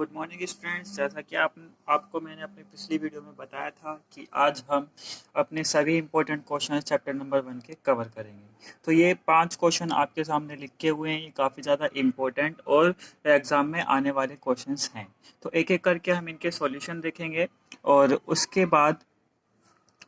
Good morning students. जैसा कि आपको मैंने अपनी पिछली वीडियो में बताया था कि आज हम अपने सभी इंपॉर्टेंट क्वेश्चन चैप्टर नंबर 1 के कवर करेंगे। तो ये 5 क्वेश्चन आपके सामने लिखे हुए हैं। ये काफ़ी ज़्यादा इम्पोर्टेंट और एग्ज़ाम में आने वाले क्वेश्चंस हैं। तो एक एक करके हम इनके सॉल्यूशन देखेंगे और उसके बाद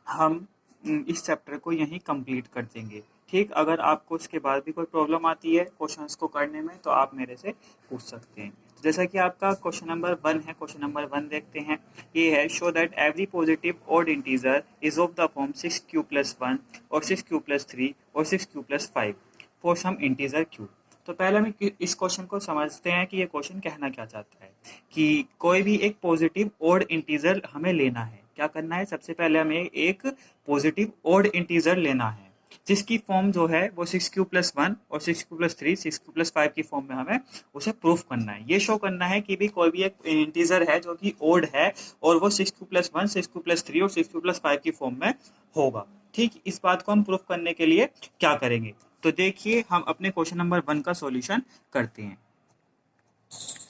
हम इस चैप्टर को यहीं कंप्लीट कर देंगे। ठीक, अगर आपको उसके बाद भी कोई प्रॉब्लम आती है क्वेश्चंस को करने में तो आप मेरे से पूछ सकते हैं। तो जैसा कि आपका क्वेश्चन नंबर 1 है, क्वेश्चन नंबर 1 देखते हैं। ये है, show that every positive odd integer is of the form 6q+1 और 6q+3 और 6q+5 for some integer q। तो पहले हम इस क्वेश्चन को समझते हैं कि ये क्वेश्चन कहना क्या चाहता है। कि कोई भी एक पॉजिटिव ऑड इंटीजर हमें लेना है। क्या करना है, सबसे पहले हमें एक पॉजिटिव ऑड इंटीजर लेना है जिसकी फॉर्म जो है वो 6q+1 और 6q+3 6q+5 की फॉर्म में हमें उसे प्रूफ करना है। ये शो करना है कि भी कोई भी एक इंटीजर है जो कि ऑड है और वो 6q+1 6q+3 और 6q+5 की फॉर्म में होगा। ठीक, इस बात को हम प्रूफ करने के लिए क्या करेंगे, तो देखिए हम अपने क्वेश्चन नंबर 1 का सॉल्यूशन करते हैं।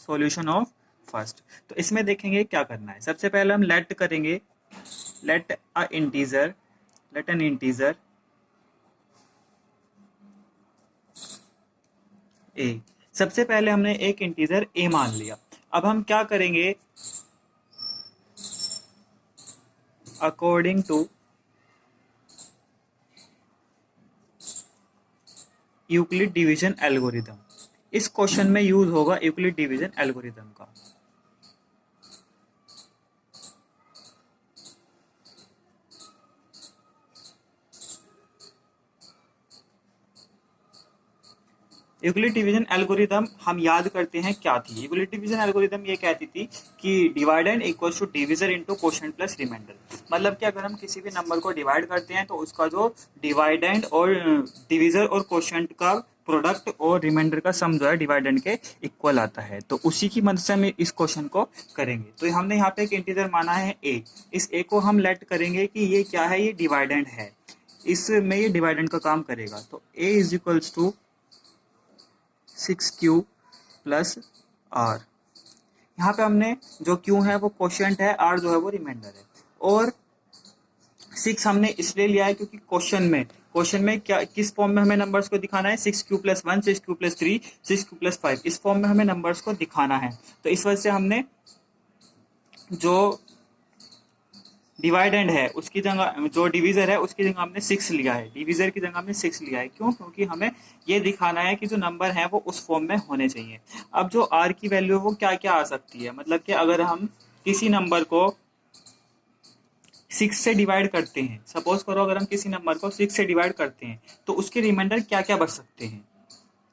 सॉल्यूशन ऑफ फर्स्ट, तो इसमें देखेंगे क्या करना है। सबसे पहले हम लेट करेंगे, लेट एन इंटीजर ए। सबसे पहले हमने एक इंटीजर ए मान लिया। अब हम क्या करेंगे, according to Euclid division algorithm. इस क्वेश्चन में यूज होगा यूक्लिड डिवीजन एल्गोरिथम का। यूक्लिड डिवीजन एल्गोरिथम हम याद करते हैं क्या थी। यूक्लिड डिवीजन एल्गोरिथम ये कहती थी कि dividend equals to divisor into quotient plus remainder. मतलब कि अगर हम किसी भी नंबर को डिवाइड करते हैं तो उसका जो डिवाइडेंड और डिविजर और क्वोशिएंट का प्रोडक्ट और रिमाइंडर का सम जो है डिवाइडेंड के इक्वल आता है। तो उसी की मदद से हम इस क्वेश्चन को करेंगे। तो हमने यहाँ पे एक इंटीजर माना है ए। इस ए को हम लेट करेंगे कि ये क्या है, ये डिवाइडेंड है, इसमें ये डिवाइडेंड का काम करेगा। तो a is equals to 6q plus r. यहाँ पे हमने जो q है वो क्वोशिएंट है, r जो है वो रिमाइंडर है। और 6 हमने इसलिए लिया है क्योंकि क्वेश्चन में क्या किस फॉर्म में हमें नंबर्स को दिखाना है, 6q+1 6q+3 6q+5 इस फॉर्म में हमें नंबर्स को दिखाना है। तो इस वजह से हमने जो डिवाइडेंड है उसकी जगह, जो डिवीजर है उसकी जगह हमने 6 लिया है, डिवीजर की जगह हमने 6 लिया है। क्यों? क्योंकि हमें ये दिखाना है कि जो नंबर है वो उस फॉर्म में होने चाहिए। अब जो आर की वैल्यू है वो क्या क्या आ सकती है, मतलब कि अगर हम किसी नंबर को 6 से डिवाइड करते हैं, सपोज करो अगर हम किसी नंबर को 6 से डिवाइड करते हैं तो उसके रिमाइंडर क्या क्या बच सकते हैं,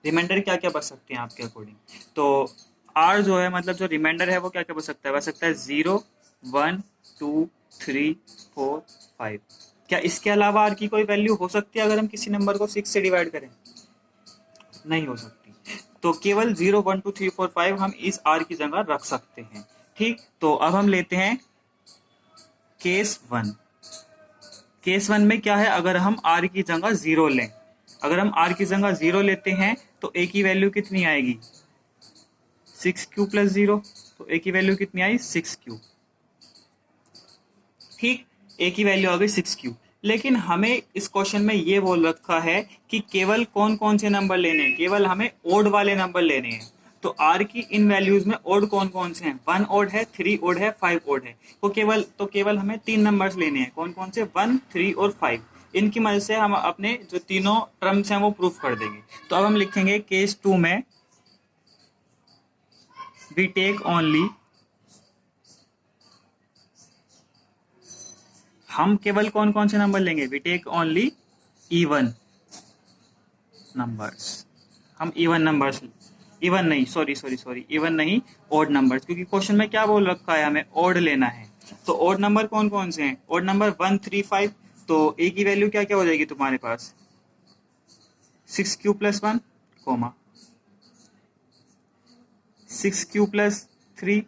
रिमाइंडर क्या क्या बच सकते हैं आपके अकॉर्डिंग। तो आर जो है, मतलब जो रिमाइंडर है वो क्या क्या बच सकता है 0 1 2 3 4 5। क्या इसके अलावा आर की कोई वैल्यू हो सकती है अगर हम किसी नंबर को 6 से डिवाइड करें? नहीं हो सकती। तो केवल 0 1 2 3 4 5 हम इस आर की जगह रख सकते हैं। ठीक, तो अब हम लेते हैं केस 1। केस 1 में क्या है, अगर हम आर की जगह 0 लें, अगर हम आर की जगह 0 लेते हैं तो ए की वैल्यू कितनी आएगी 6q+0। तो ए की वैल्यू कितनी आई 6q। ठीक, ए की वैल्यू आ गई 6q। लेकिन हमें इस क्वेश्चन में ये बोल रखा है कि केवल कौन कौन से नंबर लेने हैं, केवल हमें ओड वाले नंबर लेने हैं। तो आर की इन वैल्यूज में ओड कौन कौन से हैं, 1 ओड है, 3 ओड है, 5 ओड है। तो केवल हमें 3 नंबर्स लेने हैं। कौन कौन से, 1 3 और 5। इनकी मदद से हम अपने जो तीनों टर्म्स हैं वो प्रूफ कर देंगे। तो अब हम लिखेंगे केस 2 में वी टेक ओनली, हम केवल कौन कौन से नंबर लेंगे, we take only even numbers. हम इवन नंबर्स, इवन नहीं, सॉरी इवन नहीं, ओड नंबर्स। क्योंकि क्वेश्चन में क्या बोल रखा है, हमें ओड लेना है। तो ओड नंबर कौन कौन से हैं, ओड नंबर 1 3 5। तो ए की वैल्यू क्या क्या हो जाएगी तुम्हारे पास 6q+1 कोमा 6q+3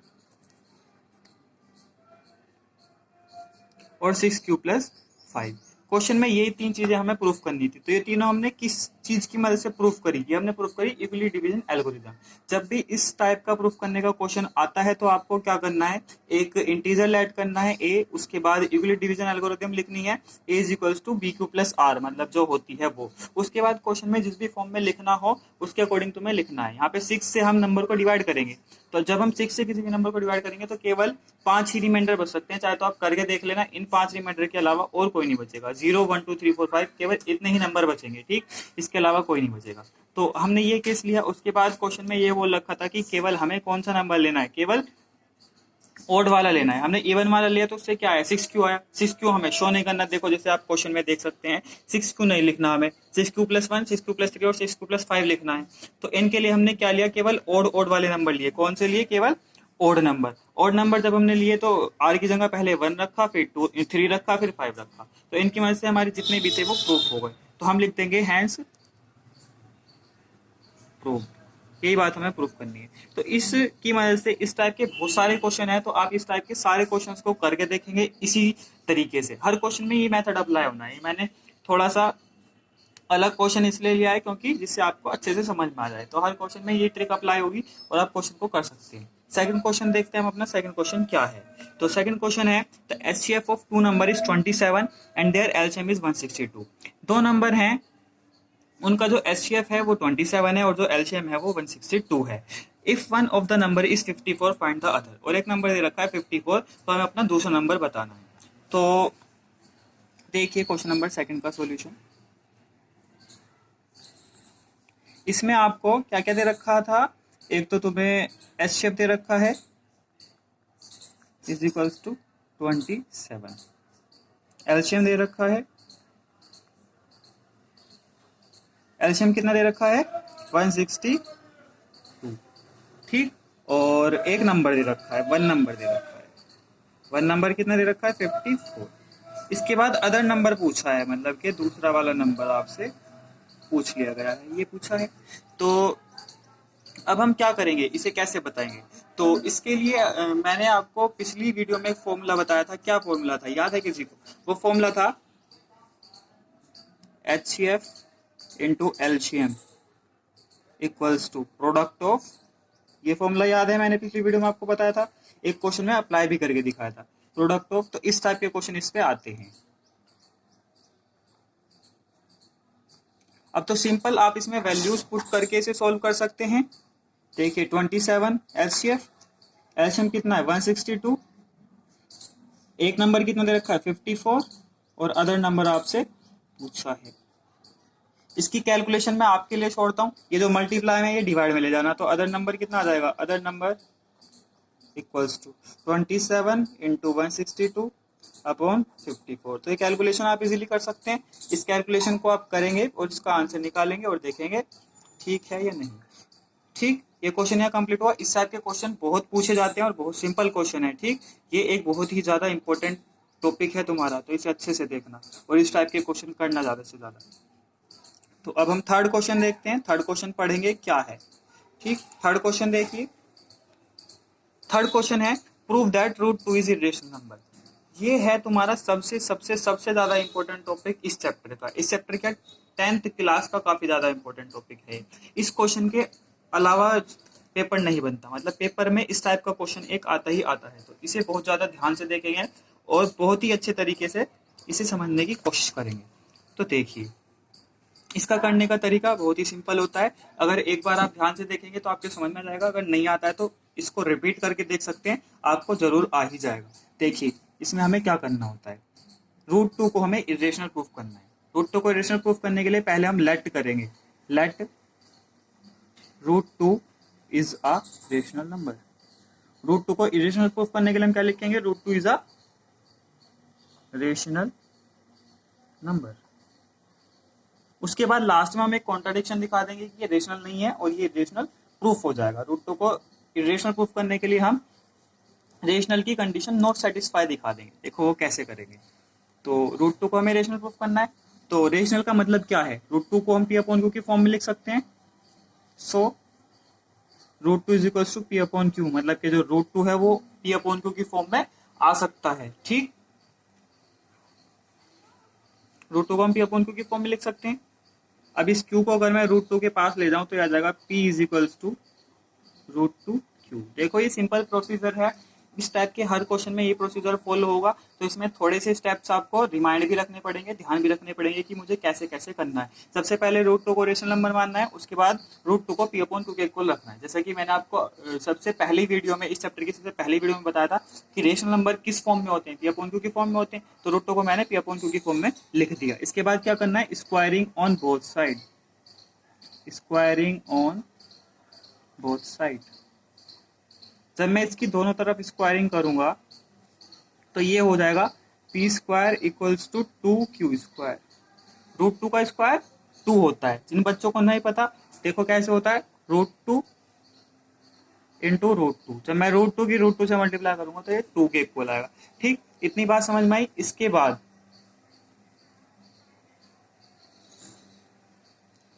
और 6q+5। क्वेश्चन में ये 3 चीजें हमें प्रूफ करनी थी, तो ये तीनों हमने किस चीज की मदद से प्रूफ करी? ये हमने प्रूफ करी इक्वली डिवीजन एल्गोरिथम। जब भी इस टाइप का प्रूफ करने का क्वेश्चन आता है तो आपको क्या करना है, एक इंटीजर ऐड करना है a, उसके बाद इक्वली डिवीजन एल्गोरिथम लिखनी है a is equals to b q plus r, मतलब जो होती है वो। उसके बाद क्वेश्चन में जिस भी फॉर्म में लिखना हो उसके अकॉर्डिंग तुम्हें लिखना है। यहाँ पे 6 से हम नंबर को डिवाइड करेंगे, तो जब हम 6 से किसी भी नंबर को डिवाइड करेंगे तो केवल 5 ही रिमाइंडर बच सकते हैं, चाहे तो आप करके देख लेना। इन 5 रिमाइंडर के अलावा और कोई नहीं बचेगा। 0 1 2 3 4 5 केवल इतने ही नंबर बचेंगे, ठीक, इसके अलावा कोई नहीं बचेगा। तो हमने ये केस लिया। उसके बाद क्वेश्चन में ये बोल रखा था कि केवल हमें कौन सा नंबर लेना है, केवल ओड वाला लेना है। हमने इवन वाला लिया तो उससे क्या आया, 6 क्यू आया। 6 क्यू हमें शो नहीं करना, देखो जैसे आप क्वेश्चन में देख सकते हैं 6 क्यू नहीं लिखना, हमें 6 क्यू प्लस 1, 6 क्यू प्लस 3 और 6 क्यू प्लस 5 लिखना है। तो इनके लिए हमने क्या लिया, केवल ओड वाले नंबर लिए। कौन से लिए, केवल ओड नंबर। ओड नंबर जब हमने लिए तो आर की जगह पहले 1 रखा, फिर 3 रखा, फिर 5 रखा। तो इनकी मदद से हमारे जितने भी थे वो प्रूफ हो गए। तो हम लिख देंगे हैंड्स प्रूफ। यही बात हमें प्रूफ करनी है। तो इसकी मदद से इस टाइप के बहुत सारे क्वेश्चन है, तो आप इस टाइप के सारे क्वेश्चंस को करके देखेंगे इसी तरीके से। हर क्वेश्चन में ये मेथड अप्लाई होना है। मैंने थोड़ा सा अलग क्वेश्चन इसलिए लिया है क्योंकि जिससे आपको अच्छे से समझ में आ जाए। तो हर क्वेश्चन में ये ट्रिक अप्लाई होगी और आप क्वेश्चन को कर सकते हैं। सेकंड क्वेश्चन देखते हैं हम अपना। सेकंड क्वेश्चन क्या है, तो सेकंड क्वेश्चन है the HCF of 2 number is 27 and their LCM is 162। दो नंबर हैं, उनका जो एचसीएफ है वो 27 है और जो एलसीएम है वो 162 है। If one of the number is 54 find the other. और एक नंबर दे रखा है 54, तो हमें अपना दूसरा नंबर बताना है। तो देखिए क्वेश्चन नंबर सेकंड का सॉल्यूशन। इसमें आपको क्या क्या दे रखा था, एक तो तुम्हें एचसीएफ दे रखा है इज इक्वल्स टू 27, एलसीएम दे रखा है, एलसीएम कितना दे रखा है 162, ठीक, और एक नंबर दे रखा है, 1 नंबर दे रखा है। 1 नंबर कितना दे रखा है 54। इसके बाद अदर नंबर पूछा है, मतलब कि दूसरा वाला नंबर आपसे पूछ लिया गया है, ये पूछा है। तो अब हम क्या करेंगे, इसे कैसे बताएंगे? तो इसके लिए मैंने आपको पिछली वीडियो में एक फॉर्मूला बताया था। क्या फॉर्मूला था, याद है किसी को? वो फॉर्मूला था HCF into LCM equals to product of, ये फॉर्मूला याद है, मैंने पिछली वीडियो में आपको बताया था, एक क्वेश्चन में अप्लाई भी करके दिखाया था, प्रोडक्ट ऑफ। तो इस टाइप के क्वेश्चन इस पे आते हैं। अब तो सिंपल आप इसमें वैल्यूज पुट करके इसे सॉल्व कर सकते हैं। देखिए 27 एचसीएफ, एलसीएम कितना है 162, एक नंबर कितना दे रखा है 54 और अदर नंबर आपसे पूछा है। इसकी कैलकुलेशन मैं आपके लिए छोड़ता हूँ, ये जो मल्टीप्लाई में ये डिवाइड में ले जाना। तो अदर नंबर कितना आ जाएगा, other number equals to 27 into 162 upon 54। तो ये कैलकुलेशन आप इजीली कर सकते हैं। इस कैलकुलेशन को आप करेंगे और इसका आंसर निकालेंगे और देखेंगे ठीक है या नहीं। ठीक, ये क्वेश्चन यहाँ कंप्लीट हुआ। इस टाइप के क्वेश्चन बहुत पूछे जाते हैं और बहुत सिंपल क्वेश्चन है। ठीक, ये एक बहुत ही ज्यादा इंपॉर्टेंट टॉपिक है तुम्हारा, तो इसे अच्छे से देखना और इस टाइप के क्वेश्चन करना ज्यादा से ज्यादा। तो अब हम थर्ड क्वेश्चन देखते हैं। थर्ड क्वेश्चन पढ़ेंगे क्या है। ठीक, थर्ड क्वेश्चन देखिए। थर्ड क्वेश्चन है prove that root 2 is irrational number. ये है तुम्हारा सबसे सबसे सबसे ज्यादा इंपॉर्टेंट टॉपिक इस चैप्टर का। इस चैप्टर का 10th क्लास का काफी ज्यादा इंपॉर्टेंट टॉपिक है। इस क्वेश्चन के अलावा पेपर नहीं बनता, मतलब पेपर में इस टाइप का क्वेश्चन एक आता ही आता है। तो इसे बहुत ज्यादा ध्यान से देखेंगे और बहुत ही अच्छे तरीके से इसे समझने की कोशिश करेंगे। तो देखिए, इसका करने का तरीका बहुत ही सिंपल होता है। अगर एक बार आप ध्यान से देखेंगे तो आपको समझ में आ जाएगा। अगर नहीं आता है तो इसको रिपीट करके देख सकते हैं, आपको जरूर आ ही जाएगा। देखिए, इसमें हमें क्या करना होता है, रूट 2 को हमें इरेशनल प्रूफ करना है। रूट 2 को इरेशनल प्रूफ करने के लिए पहले हम लेट करेंगे, let root 2 is a rational number. Root 2 को इरेशनल प्रूफ करने के लिए हम क्या लिखेंगे, root 2 is a rational number. उसके बाद लास्ट में हम एक कॉन्ट्राडिक्शन दिखा देंगे कि ये रेशनल नहीं है और ये रेशनल प्रूफ हो जाएगा। रूट 2 को इरेशनल प्रूफ करने के लिए हम रेशनल की कंडीशन नॉट सेटिस्फाई दिखा देंगे। देखो वो कैसे करेंगे। तो रूट 2 को हमें रेशनल प्रूफ करना है। तो रेशनल का मतलब क्या है, रूट 2 को हम पी अपॉन क्यू की फॉर्म में लिख सकते हैं। So root 2 is equal to p upon q, मतलब कि जो रूट 2 है वो पी अपॉन क्यू की फॉर्म में आ सकता है। ठीक, रूट टू को हम पी अपॉन क्यू की फॉर्म में लिख सकते हैं। अब इस क्यू को अगर मैं रूट टू के पास ले जाऊं तो आ जाएगा p is equals to root two q. देखो ये सिंपल प्रोसीजर है, इस टाइप के हर क्वेश्चन में ये प्रोसीजर फॉलो होगा। तो इसमें थोड़े से स्टेप्स आपको रिमाइंड भी रखने पड़ेंगे, ध्यान भी रखने पड़ेंगे कि मुझे कैसे कैसे करना है। सबसे पहले रूट टू को रेशनल नंबर मानना है, उसके बाद रूट टू को पी अपॉन क्यू के इक्वल रखना है। जैसे कि मैंने आपको सबसे पहली वीडियो में, इस चैप्टर की सबसे पहली वीडियो में बताया था कि रेशनल नंबर किस फॉर्म में होते हैं, पी अपॉन क्यू की फॉर्म में होते हैं। तो रूट टू को मैंने पी अपॉन क्यू की फॉर्म में लिख दिया। इसके बाद क्या करना है, squaring on both side, squaring on both side. जब मैं इसकी दोनों तरफ स्क्वायरिंग करूंगा तो ये हो जाएगा p square equals to two q square. Root two का स्क्वायर टू होता है, जिन बच्चों को नहीं पता देखो कैसे होता है, root two into root two. जब मैं रूट टू की रूट टू से मल्टीप्लाई करूंगा तो ये टू के इक्वल आएगा। ठीक, इतनी बात समझ में आई। इसके बाद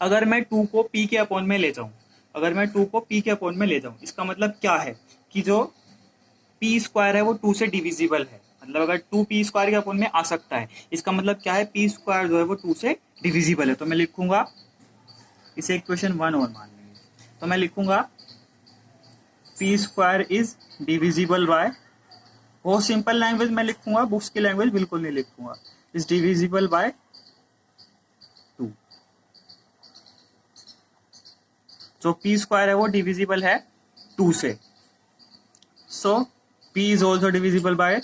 अगर मैं टू को पी के अपॉन में ले जाऊं, अगर मैं टू को पी के अपॉन में ले जाऊं, इसका मतलब क्या है कि जो पी स्क्वायर है वो टू से डिविजिबल है। मतलब अगर टू पी स्क्वायर के अपॉन में आ सकता है, इसका मतलब क्या है, पी स्क्वायर जो है वो टू से डिविजिबल है। तो मैं लिखूंगा, इसे इक्वेशन 1 और मान लेंगे, तो मैं लिखूंगा p square is divisible by, वो सिंपल लैंग्वेज में लिखूंगा, बुक्स की लैंग्वेज बिल्कुल नहीं लिखूंगा, इज डिविजिबल बाय टू। जो पी स्क्वायर है वो डिविजिबल है टू से, so p is also divisible by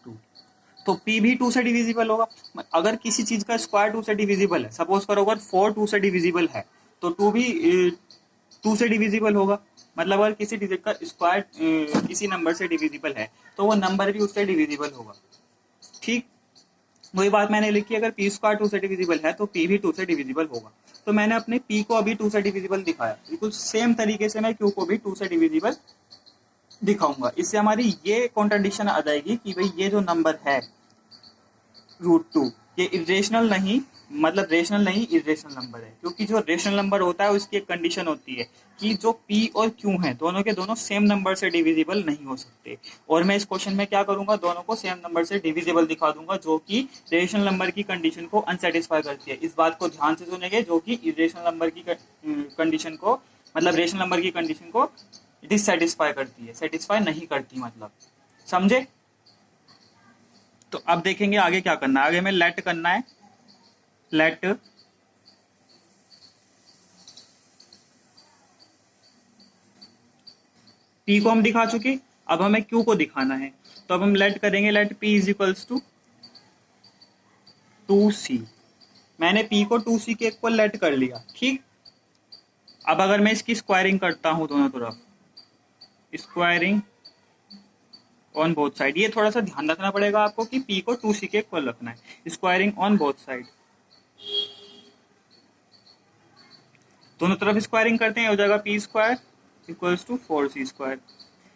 two. तो p भी टू से डिविजिबल होगा। अगर किसी चीज का स्क्वायर टू से डिविजिबल है, सपोज करो अगर 4 टू से डिविजिबल है तो टू भी टू से डिविजिबल होगा। मतलब अगर किसी डिजिट का स्क्वायर किसी नंबर से डिविजिबल है तो वो नंबर भी उससे डिविजिबल होगा। ठीक, वही बात मैंने लिखी, अगर पी स्क्वायर टू से डिविजिबल है तो पी भी टू से डिविजिबल होगा। तो मैंने अपने पी को अभी टू से डिविजिबल दिखाया, बिल्कुल सेम तरीके से मैं क्यू को भी टू से डिविजिबल दिखाऊंगा। इससे हमारी ये कॉन्ट्रडिक्शन आ जाएगी कि भाई ये जो नंबर है रूट टू, ये इरेशनल नहीं, मतलब रेशनल नहीं इरेशनल नंबर है। क्योंकि जो रेशनल नंबर होता है उसकी एक कंडीशन होती है कि जो p और q हैं दोनों के दोनों सेम नंबर से डिविजिबल नहीं हो सकते। और मैं इस क्वेश्चन में क्या करूंगा, दोनों को सेम नंबर से डिविजिबल दिखा दूंगा, जो कि रेशनल नंबर की कंडीशन को अनसेटिस्फाई करती है। इस बात को ध्यान से सुनेंगे, जो कि इरेशनल नंबर की कंडीशन को, मतलब रेशनल नंबर की कंडीशन को डिससेटिस्फाई करती है, सेटिस्फाई नहीं करती, मतलब समझे। तो अब देखेंगे आगे क्या करना है। आगे में लेट करना है, लेट p को हम दिखा चुके, अब हमें q को दिखाना है। तो अब हम लेट करेंगे, let p is equals to 2c। मैंने p को 2c के इक्वल लेट कर लिया। ठीक, अब अगर मैं इसकी स्क्वायरिंग करता हूं दोनों तरफ, स्क्वायरिंग ऑन बोथ साइड, ये थोड़ा सा ध्यान रखना पड़ेगा आपको कि p को 2c के इक्वल रखना है। स्क्वायरिंग ऑन बोथ साइड, दोनों तरफ स्क्वायरिंग करते हैं, हो जाएगा p square equals to 4c square.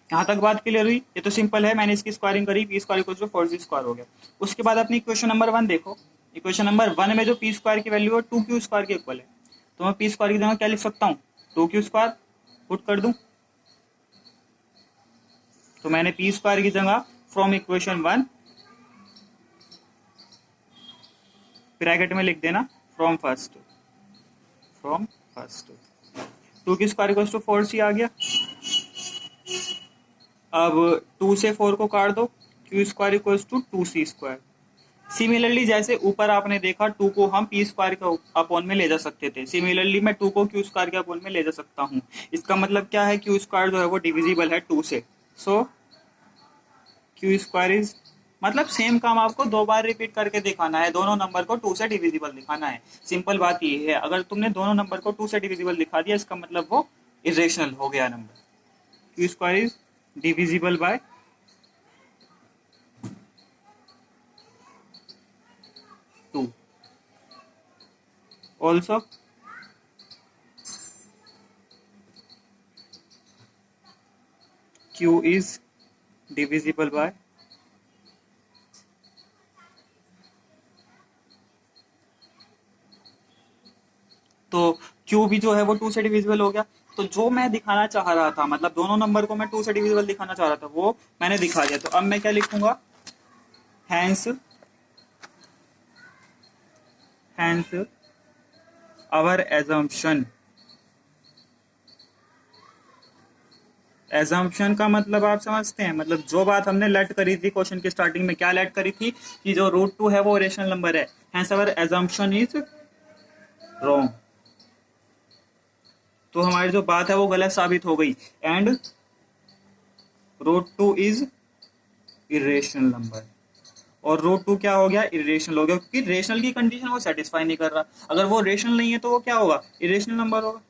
यहाँ तक बात क्लियर हुई। ये तो सिंपल है, मैंने इसकी स्क्वायरिंग करी, p square equals to 4c square हो गया। उसके बाद अपनी इक्वेशन नंबर 1 देखो, इक्वेशन नंबर 1 में जो पी स्क्वायर की वैल्यू है 2q स्क्वायर के इक्वल है, तो मैं पी स्क्वायर की जगह क्या लिख सकता हूँ, 2q स्क्वायर पुट कर दूं। तो मैंने पी स्क्वायर की जगह फ्रॉम इक्वेशन 1 ब्रैकेट में लिख देना फ्रॉम फर्स्ट, 2 की स्क्वायर इक्वल्स टू 4c आ गया। अब 2 से 4 को काट दो, q square equals to 2c square. Similarly जैसे ऊपर आपने देखा 2 को हम पी स्क्वायर के अपॉन में ले जा सकते थे, सिमिलरली मैं 2 को क्यू स्क्वायर के अपॉन में ले जा सकता हूँ। इसका मतलब क्या है, क्यू स्क्वायर जो है वो डिविजिबल है 2 से, सो क्यू स्क्वायर इज, मतलब सेम काम आपको 2 बार रिपीट करके दिखाना है, दोनों नंबर को 2 से डिविजिबल दिखाना है। सिंपल बात ये है, अगर तुमने दोनों नंबर को 2 से डिविजिबल दिखा दिया, इसका मतलब वो इरेशनल हो गया number. Q square is divisible bye 2। Also Q is divisible by तो Q 2 भी जो है वो 2 से डिविजिबल हो गया। तो जो मैं दिखाना चाह रहा था, मतलब दोनों नंबर को मैं 2 से डिविजिबल दिखाना चाह रहा था, वो मैंने दिखा दिया। तो अब मैं क्या लिखूंगा, हैंस आवर एजम्पशन का मतलब आप समझते हैं, मतलब जो बात हमने लेट करी थी क्वेश्चन की स्टार्टिंग में, क्या लेट करी थी कि जो √2 है वो रेशनल नंबर है, hence our assumption is wrong. तो हमारी जो बात है वो गलत साबित हो गई, एंड √2 इज इरेशनल नंबर। और √2 क्या हो गया, इरेशनल हो गया, क्योंकि रेशनल की कंडीशन वो सेटिस्फाई नहीं कर रहा। अगर वो रेशनल नहीं है तो वो क्या होगा, इरेशनल नंबर होगा।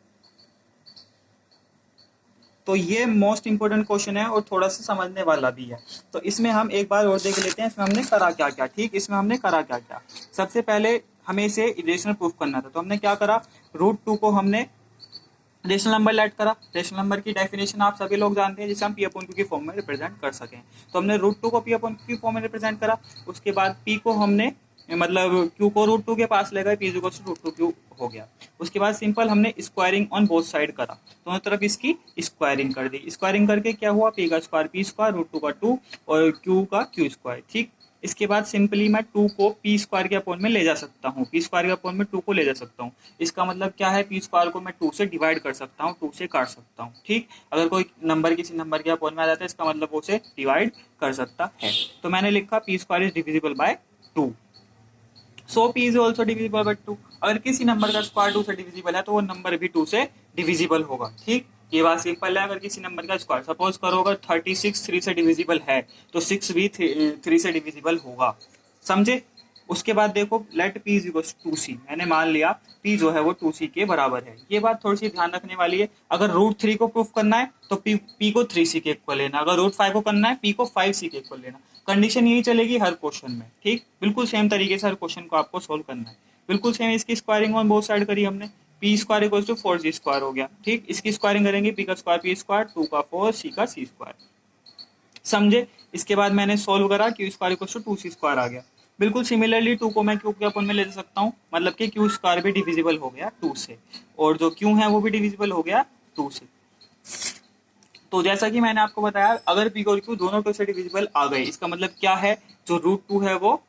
तो ये मोस्ट इंपोर्टेंट क्वेश्चन है और थोड़ा सा समझने वाला भी है। तो इसमें हम एक बार और देख लेते हैं इसमें हमने करा क्या क्या। ठीक, इसमें हमने करा क्या क्या। सबसे पहले हमें इसे इरेशनल प्रूफ करना था, तो हमने क्या करा, √2 को हमने रेशनल नंबर लेट करा। रेशनल नंबर की डेफिनेशन आप सभी लोग जानते हैं, जिसे हम P/Q की फॉर्म में रिप्रेजेंट कर सकें। तो हमने √2 को P/Q की फॉर्म में रिप्रेजेंट करा। उसके बाद P को हमने, मतलब Q को √2 के पास ले गए, P √2Q हो गया। उसके बाद सिंपल हमने स्क्वायरिंग ऑन बोथ साइड करा, दोनों तरफ इसकी स्क्वायरिंग कर दी। स्क्वायरिंग करके क्या हुआ, P का स्क्वायर P स्क्वायर, √2 का 2 और Q का Q स्क्वायर। ठीक, इसके बाद सिंपली मैं 2 को P स्क्वायर के अपॉन में ले जा सकता हूँ, P स्क्वायर के अपॉन में 2 को ले जा सकता हूँ। इसका मतलब क्या है, P स्क्वायर को मैं 2 से डिवाइड कर सकता हूँ, 2 से काट सकता हूँ। ठीक, अगर कोई नंबर किसी नंबर के अपॉन में आ जाता है, इसका मतलब वो उसे डिवाइड कर सकता है। तो मैंने लिखा P square is divisible bye 2, so P is also divisible bye 2। अगर किसी नंबर का स्क्वायर 2 से डिविजिबल है तो वो नंबर भी 2 से डिविजिबल होगा। ठीक, ये बात सिंपल है। अगर किसी नंबर का स्क्वायर सपोज करो अगर 36 3 से डिविजिबल है, तो 6 भी 3 से डिविजिबल होगा। समझे। उसके बाद देखो, let P is equal to 2C, मैंने मान लिया P जो है वो 2C के बराबर है। ये बात थोड़ी सी ध्यान रखने वाली है। अगर √3 को प्रूफ करना है तो P को 3C के इक्वल लेना, अगर √5 को करना है P को 5C के इक्वल लेना। कंडीशन यही चलेगी हर क्वेश्चन में। ठीक, बिल्कुल सेम तरीके से हर क्वेश्चन को आपको सोल्व करना है, बिल्कुल सेम। इसकी स्क्वायरिंग ऑन बोथ साइड करी हमने, P square equal to 4C square हो गया। ठीक, इसकी स्क्वायरिंग करेंगे, P का स्क्वायर P स्क्वायर, 2 का 4, C का C स्क्वायर। समझे। इसके बाद मैंने सोल्व करा, Q square equal to 2C square आ गया। बिल्कुल सिमिलरली 2 को मैं Q के अपन में ले सकता हूँ, मतलब कि Q स्क्वायर भी डिविजिबल हो गया 2 से, और जो Q है वो भी डिविजिबल हो गया 2 से। तो जैसा कि मैंने आपको बताया, अगर P और Q दोनों 2 से डिविजिबल आ गए, इसका मतलब क्या है, जो √2 है वो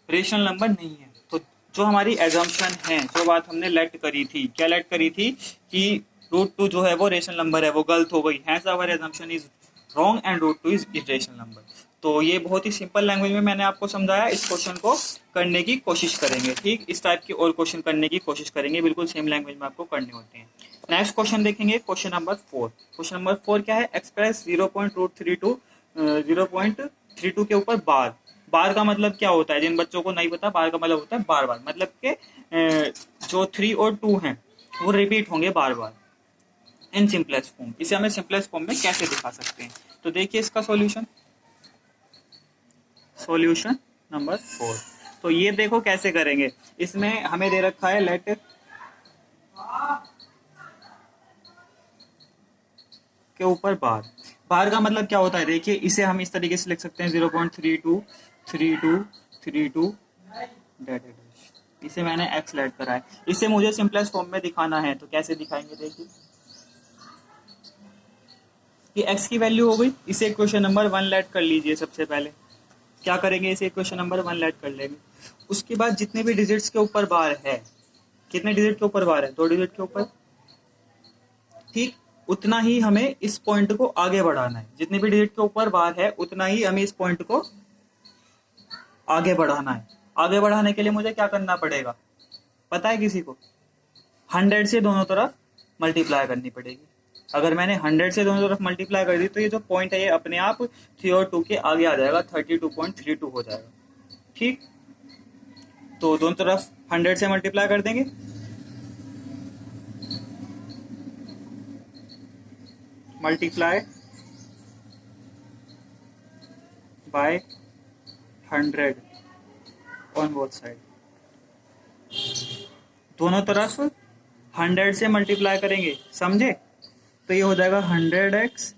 रेशनल नंबर नहीं है। तो जो हमारी एजम्पशन है, जो बात हमने लेट करी थी, क्या लेट करी थी कि √2 जो है वो रेशनल नंबर है, वो गलत हो गई। Hence our assumption is wrong and √2 is irrational number. तो ये बहुत ही सिंपल लैंग्वेज में मैंने आपको समझाया। इस क्वेश्चन को करने की कोशिश करेंगे। ठीक, इस टाइप की और क्वेश्चन करने की कोशिश करेंगे, बिल्कुल सेम लैंग्वेज में आपको करने होते हैं। नेक्स्ट क्वेश्चन देखेंगे, क्वेश्चन नंबर 4। क्वेश्चन नंबर 4 क्या है, एक्सप्रेस 0.32 के ऊपर बार। बार का मतलब क्या होता है, जिन बच्चों को नहीं पता, बार का मतलब होता है बार बार, मतलब के जो 3 और 2 हैं वो रिपीट होंगे बार बार इन सिंपलेस्ट फॉर्म। इसे हमें सिंपलेस्ट फॉर्म में कैसे दिखा सकते हैं, तो देखिए इसका सॉल्यूशन नंबर 4। तो ये देखो कैसे करेंगे। इसमें हमें दे रखा है लेट के ऊपर बार। बार का मतलब क्या होता है, देखिए इसे हम इस तरीके से लिख सकते हैं 0.323232 इसे मैंने x लेट करा है। इसे मुझे सिंपलेस्ट फॉर्म में दिखाना है, तो कैसे दिखाएंगे, देखिए कि x की वैल्यू हो गई, इसे इक्वेशन नंबर 1 लेट कर लीजिए। सबसे पहले क्या करेंगे, इसे इक्वेशन नंबर 1 लेट कर लेंगे। उसके बाद जितने भी डिजिट्स के ऊपर बार है, कितने डिजिट के ऊपर बार है, 2 डिजिट के ऊपर। ठीक, उतना ही हमें इस पॉइंट को आगे बढ़ाना है। जितने भी डिजिट के ऊपर बार है उतना ही हमें इस पॉइंट को आगे बढ़ाना है। आगे बढ़ाने के लिए मुझे क्या करना पड़ेगा, पता है किसी को, 100 से दोनों तरफ मल्टीप्लाई करनी पड़ेगी। अगर मैंने 100 से दोनों तरफ मल्टीप्लाई कर दी तो ये जो पॉइंट है ये अपने आप 3 और 2 के आगे आ जाएगा, 32.32 हो जाएगा। ठीक, तो दोनों तरफ 100 से मल्टीप्लाई कर देंगे, multiply by 100 on both side. दोनों तरफ 100 से मल्टीप्लाई करेंगे, समझे। तो ये हो जाएगा 100x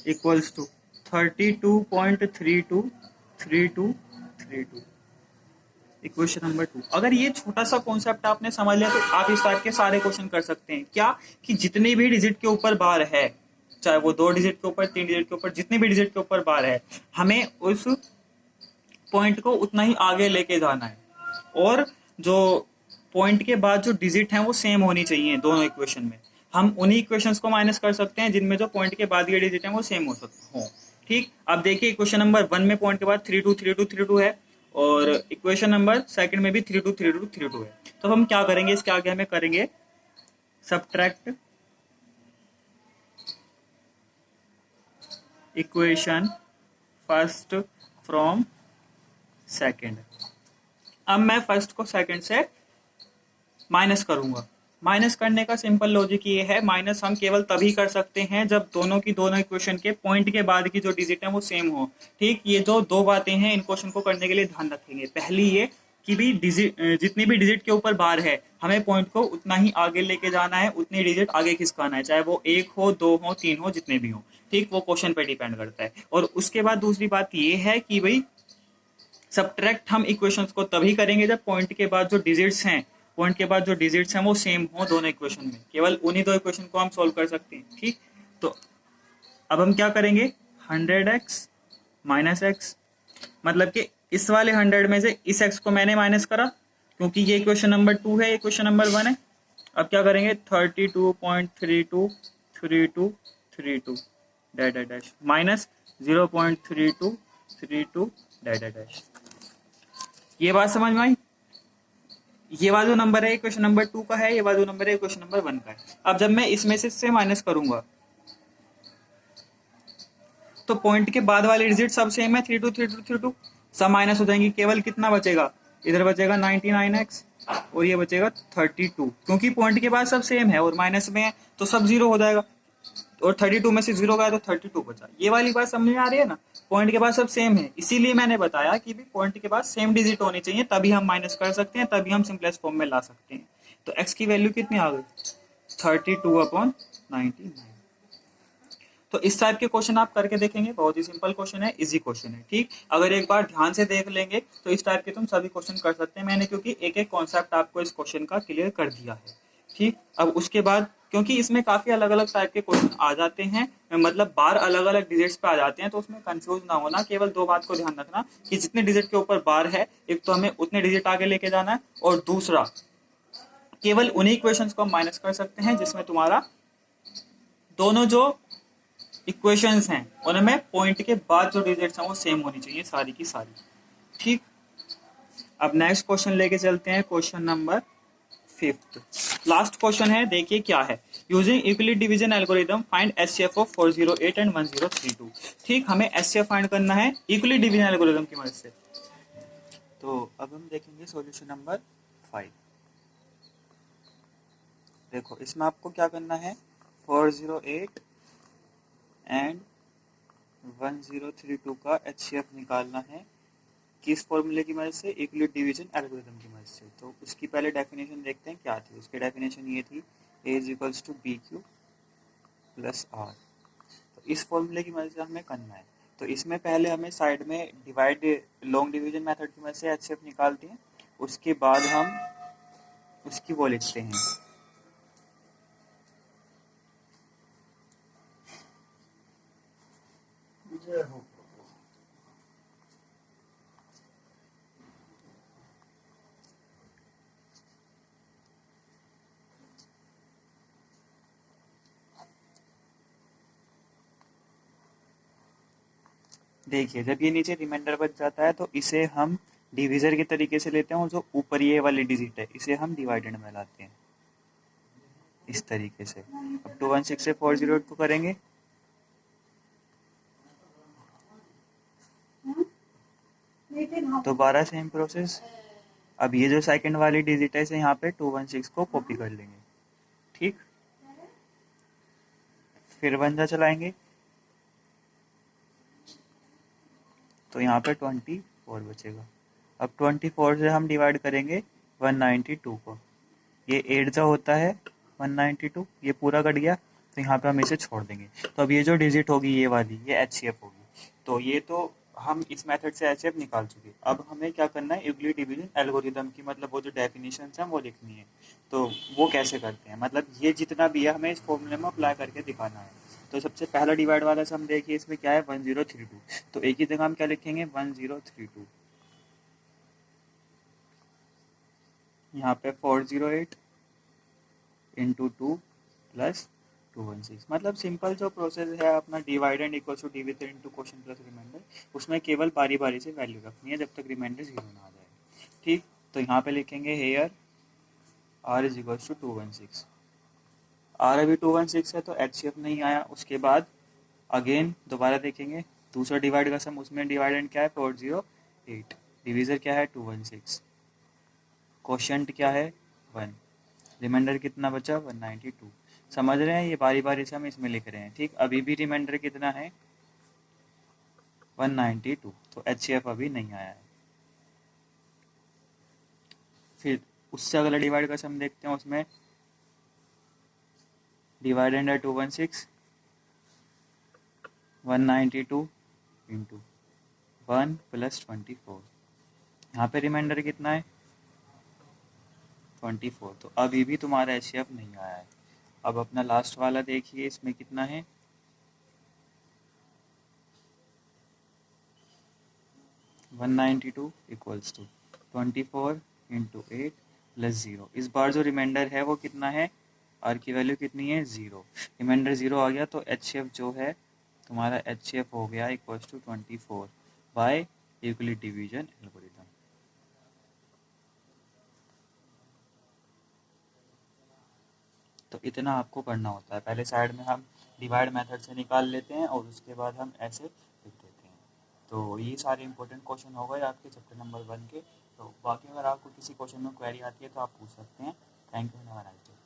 equals to 32.323232 equation number 2। अगर ये छोटा सा कॉन्सेप्ट आपने समझ लिया तो आप इस टाइप के सारे क्वेश्चन कर सकते हैं। क्या कि जितने भी डिजिट के ऊपर बार है, चाहे वो 2 डिजिट के ऊपर, 3 डिजिट के ऊपर, जितने भी डिजिट के ऊपर बार है, हमें उस पॉइंट को उतना ही आगे लेके जाना है। और जो पॉइंट के बाद जो डिजिट हैं वो सेम होनी चाहिए दोनों इक्वेशन में। हम उन्हीं इक्वेशंस को माइनस कर सकते हैं जिनमें जो पॉइंट के बाद ये डिजिट हैं वो सेम हो सकते हो। ठीक, अब देखिए इक्वेशन नंबर 1 में पॉइंट के बाद 32 32 32 है, और इक्वेशन नंबर सेकंड में भी 32 32 32 है। तो हम क्या करेंगे, इसके आगे हमें करेंगे subtract equation first from second. अब मैं फर्स्ट को सेकंड से माइनस करूंगा। माइनस करने का सिंपल लॉजिक ये है, माइनस हम केवल तभी कर सकते हैं जब दोनों की दोनों इक्वेशन के पॉइंट के बाद की जो डिजिट है वो सेम हो। ठीक, ये जो दो बातें हैं इन क्वेश्चन को करने के लिए ध्यान रखेंगे। पहली ये कि भी डिजिट, जितनी भी डिजिट के ऊपर बार है हमें पॉइंट को उतना ही आगे लेके जाना है, उतनी डिजिट आगे खिसकाना है, चाहे वो 1 हो, 2 हो, 3 हो, जितने भी हो। ठीक, वो क्वेश्चन पे डिपेंड करता है। और उसके बाद दूसरी बात ये है कि भाई सब्ट्रैक्ट हम इक्वेशंस को तभी करेंगे जब पॉइंट के बाद जो डिजिट्स हैं, पॉइंट के बाद जो डिजिट्स हैं वो सेम हो दोनों इक्वेशन में। केवल उन्हीं दो इक्वेशन को हम सॉल्व कर सकते हैं। ठीक, तो अब हम क्या करेंगे, 100x माइनस एक्स, मतलब कि इस वाले 100 में से इस x को मैंने माइनस करा क्योंकि ये इक्वेशन नंबर 2 है, इक्वेशन नंबर 1 है। अब क्या करेंगे, 32.323232 dash dash minus 0.3232 dash dash. ये बात समझ में आई। ये वाला जो नंबर है इक्वेशन नंबर 2 का है, ये वाला जो नंबर है इक्वेशन नंबर 1 का है। अब जब मैं इसमें से माइनस करूंगा तो पॉइंट के बाद वाले डिजिट सब सेम है, 32 32 32, सब माइनस हो जाएंगे। केवल कितना बचेगा, इधर बचेगा 99x और ये बचेगा 32, क्योंकि पॉइंट के बाद सब सेम है और माइनस में है तो सब जीरो हो जाएगा। और 32 में से जीरो गया तो 32 बचा। ये वाली बात समझ में आ रही है ना, पॉइंट के बाद सब सेम है, इसीलिए मैंने बताया कि भी पॉइंट के बाद सेम डिजिट होनी चाहिए, तभी हम माइनस कर सकते हैं, तभी हम सिंपलेस्ट फॉर्म में ला सकते हैं। तो x की वैल्यू कितनी आ गई, 32/99। तो इस टाइप के क्वेश्चन आप करके देखेंगे, बहुत ही सिंपल क्वेश्चन है, इजी क्वेश्चन है। ठीक, अगर एक बार ध्यान से देख लेंगे तो इस टाइप के तुम सभी क्वेश्चन कर सकते हैं। मैंने क्योंकि एक एक कॉन्सेप्ट आपको इस क्वेश्चन का क्लियर कर दिया है। ठीक, अब उसके बाद क्योंकि इसमें काफी अलग अलग टाइप के क्वेश्चन आ जाते हैं, मतलब बार अलग अलग डिजिट्स पे आ जाते हैं, तो उसमें कंफ्यूज ना होना। केवल दो बात को ध्यान रखना कि जितने डिजिट के ऊपर बार है, एक तो हमें उतने डिजिट आगे लेके जाना है, और दूसरा केवल उन्हीं इक्वेशंस को हम माइनस कर सकते हैं जिसमें तुम्हारा दोनों जो इक्वेशंस हैं उनमें पॉइंट के बाद जो डिजिट्स हैं वो सेम होनी चाहिए, सारी की सारी। ठीक, अब नेक्स्ट क्वेश्चन लेके चलते हैं, question number 5th, last question है। देखिए क्या है, using Euclid division algorithm find HCF of 408 and 1032। ठीक, हमें एचसीएफ फाइंड करना है यूक्लिड डिवीजन एल्गोरिथम की मदद से। तो अब हम देखेंगे सॉल्यूशन नंबर 5। देखो इसमें आपको क्या करना है, 408 एंड 1032 का एचसीएफ निकालना है। किस फॉर्मूले की मदद से, यूक्लिड डिवीजन एल्गोरिथम की मदद से। तो उसकी पहले डेफिनेशन देखते हैं क्या थी। उसकी डेफिनेशन ये थी, a is equals to b q plus r. तो इस फॉर्मूले की मदद से हमें करना है। तो इसमें पहले हमें साइड में डिवाइड लॉन्ग डिवीजन मेथड की मदद से एचसीएफ निकालते हैं, उसके बाद हम उसकी वो लिखते हैं देखिए जब ये नीचे रिमाइंडर बच जाता है तो इसे हम डिविजर के तरीके से लेते हैं, और जो ऊपर ये वाली डिजिट है इसे हम डिवाइडेड में लाते हैं इस तरीके से। अब 216 से 408 को करेंगे, दोबारा सेम प्रोसेस। अब ये जो सेकंड वाली डिजिट है इसे यहाँ पे 216 को कॉपी कर लेंगे। ठीक, फिर 1 चलाएंगे तो यहाँ पे 24 बचेगा। अब 24 से हम डिवाइड करेंगे 192 को, ये 8 जा होता है 192, ये पूरा कट गया तो यहाँ पे हम इसे छोड़ देंगे। तो अब ये जो डिजिट होगी ये वाली, ये एचसीएफ होगी। तो ये तो हम इस मेथड से एचसीएफ निकाल चुके। अब हमें क्या करना है, यूक्लिड डिवीजन एल्गोरिदम की मतलब वो जो डेफिनेशन है वो लिखनी है। तो वो कैसे करते हैं, मतलब ये जितना भी है हमें इस फॉर्मूले में अप्लाई करके दिखाना है। तो सबसे पहला डिवाइड वाला सम देखिए, इसमें क्या है 1032। तो एक ही जगह हम क्या लिखेंगे 1032, यहाँ पे 408 इंटू 2 प्लस 216। मतलब सिंपल जो प्रोसेस है अपना divide and equal to division into question plus remainder, उसमें केवल बारी बारी से वैल्यू रखनी है जब तक रिमाइंडर जीरो ना आ जाए। ठीक, तो यहाँ पे लिखेंगे here r is equal to 216। r अभी 216 है तो एचसीएफ नहीं आया। उसके बाद अगेन दोबारा देखेंगे दूसरा डिवाइड का सम, उसमें डिवाइडेंड क्या है 408, डिविजर क्या है 216, क्वोशिएंट क्या है 1, रिमाइंडर कितना बचा 192। समझ रहे हैं, ये बारी बारी से हम इसमें लिख रहे हैं। ठीक, अभी भी रिमाइंडर कितना है 192, तो एचसीएफ अभी नहीं आया है। फिर उससे अगला डिवाइड का सम देखते हैं, उसमें डिवाइडेंड है 216, 192 इंटू 1 प्लस 24, यहाँ पे रिमाइंडर कितना है 24। तो अभी भी तुम्हारा एचसीएफ नहीं आया है। अब अपना लास्ट वाला देखिए, इसमें कितना है 192 इक्वल्स टू 24 इंटू 8 प्लस 0। इस बार जो रिमाइंडर है वो कितना है, आर की वैल्यू कितनी है 0। रिमाइंडर 0 आ गया तो एचसीएफ जो है तुम्हारा एचसीएफ हो गया equals to 24 by Euclid division algorithm. तो इतना आपको करना होता है। पहले साइड में हम डिवाइड मेथड से निकाल लेते हैं और उसके बाद हम ऐसे लिख देते हैं। तो ये सारे इंपॉर्टेंट क्वेश्चन हो गए आपके चैप्टर नंबर 1 के। तो बाकी अगर आपको किसी क्वेश्चन में क्वेरी आती है तो आप पूछ सकते हैं। Thank you, have a nice day.